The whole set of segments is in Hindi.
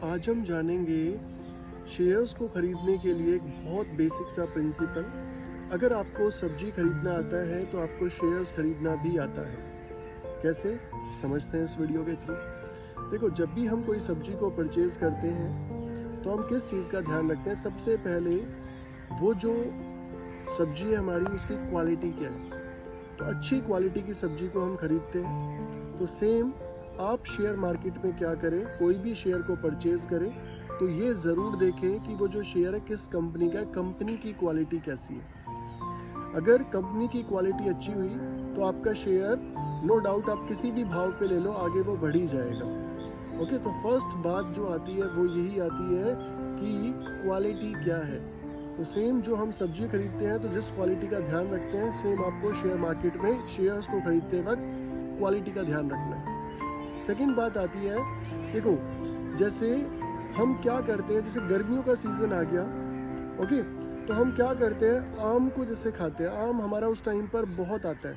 आज हम जानेंगे शेयर्स को खरीदने के लिए एक बहुत बेसिक सा प्रिंसिपल। अगर आपको सब्जी खरीदना आता है तो आपको शेयर्स खरीदना भी आता है। कैसे समझते हैं इस वीडियो के थ्रू। देखो, जब भी हम कोई सब्जी को परचेज करते हैं तो हम किस चीज़ का ध्यान रखते हैं? सबसे पहले वो जो सब्जी है हमारी, उसकी क्वालिटी क्या है। तो अच्छी क्वालिटी की सब्जी को हम खरीदते हैं। तो सेम आप शेयर मार्केट में क्या करें, कोई भी शेयर को परचेज करें तो ये ज़रूर देखें कि वो जो शेयर है किस कंपनी का है, कंपनी की क्वालिटी कैसी है। अगर कंपनी की क्वालिटी अच्छी हुई तो आपका शेयर नो डाउट आप किसी भी भाव पे ले लो, आगे वो बढ़ ही जाएगा। ओके, तो फर्स्ट बात जो आती है वो यही आती है कि क्वालिटी क्या है। तो सेम जो हम सब्जी खरीदते हैं तो जिस क्वालिटी का ध्यान रखते हैं, सेम आपको शेयर मार्केट में शेयर्स को खरीदते वक्त क्वालिटी का ध्यान रखना है। सेकंड बात आती है, देखो जैसे हम क्या करते हैं, जैसे गर्मियों का सीजन आ गया, ओके, तो हम क्या करते हैं, आम को जैसे खाते हैं। आम हमारा उस टाइम पर बहुत आता है,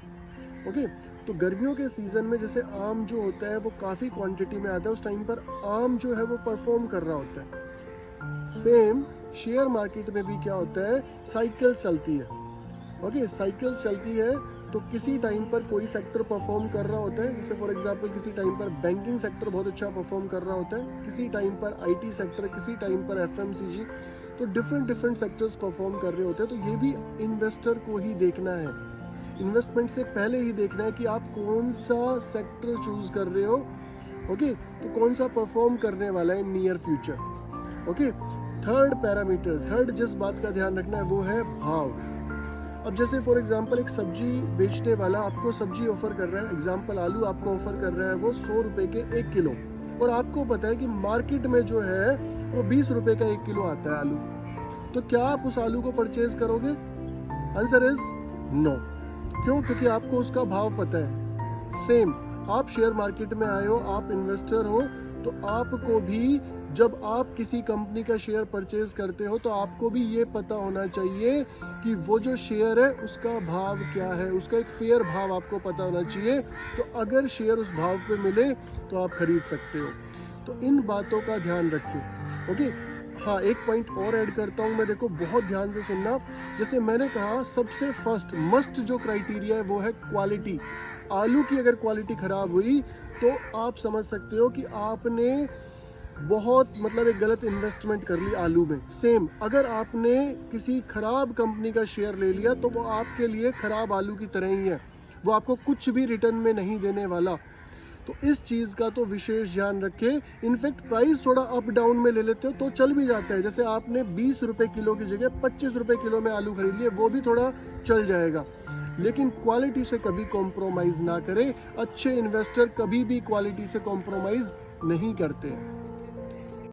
ओके। तो गर्मियों के सीजन में जैसे आम जो होता है वो काफ़ी क्वांटिटी में आता है, उस टाइम पर आम जो है वो परफॉर्म कर रहा होता है। सेम शेयर मार्केट में भी क्या होता है, साइकिल्स चलती है, ओके। साइकिल्स चलती है तो किसी टाइम पर कोई सेक्टर परफॉर्म कर रहा होता है, जैसे फॉर एग्जांपल किसी टाइम पर बैंकिंग सेक्टर बहुत अच्छा परफॉर्म कर रहा होता है, किसी टाइम पर आईटी सेक्टर, किसी टाइम पर एफएमसीजी। तो डिफरेंट सेक्टर्स परफॉर्म कर रहे होते हैं। तो ये भी इन्वेस्टर को ही देखना है, इन्वेस्टमेंट से पहले ही देखना है कि आप कौन सा सेक्टर चूज कर रहे हो, ओके। तो कौन सा परफॉर्म करने वाला है near future, okay. Third parameter, third जिस बात का ध्यान रखना है वो है भाव। अब जैसे फॉर एग्जांपल एक सब्जी बेचने वाला आपको सब्जी ऑफर कर रहा है, एग्जांपल आलू आपको ऑफर कर रहा है वो 100 रुपए के 1 किलो, और आपको पता है कि मार्केट में जो है वो 20 रुपए का 1 किलो आता है आलू। तो क्या आप उस आलू को परचेज करोगे? Answer is no. क्यों? क्योंकि आपको उसका भाव पता है। सेम आप शेयर मार्केट में आए हो, आप इन्वेस्टर हो, तो आपको भी जब आप किसी कंपनी का शेयर परचेज करते हो तो आपको भी ये पता होना चाहिए कि वो जो शेयर है उसका भाव क्या है, उसका एक फेयर भाव आपको पता होना चाहिए। तो अगर शेयर उस भाव पे मिले तो आप खरीद सकते हो। तो इन बातों का ध्यान रखें, ओके। हाँ, एक पॉइंट और ऐड करता हूँ मैं, देखो बहुत ध्यान से सुनना। जैसे मैंने कहा सबसे फर्स्ट मस्ट जो क्राइटेरिया है वो है क्वालिटी। आलू की अगर क्वालिटी खराब हुई तो आप समझ सकते हो कि आपने बहुत एक गलत इन्वेस्टमेंट कर ली आलू में। सेम अगर आपने किसी खराब कंपनी का शेयर ले लिया तो वो आपके लिए खराब आलू की तरह ही है, वो आपको कुछ भी रिटर्न में नहीं देने वाला। तो इस चीज़ का तो विशेष ध्यान रखें। इनफैक्ट प्राइस थोड़ा अप डाउन में ले लेते हो तो चल भी जाता है। जैसे आपने 20 रुपए किलो की जगह 25 रुपए किलो में आलू खरीद लिए, वो भी थोड़ा चल जाएगा, लेकिन क्वालिटी से कभी कॉम्प्रोमाइज़ ना करें। अच्छे इन्वेस्टर कभी भी क्वालिटी से कॉम्प्रोमाइज़ नहीं करते हैं।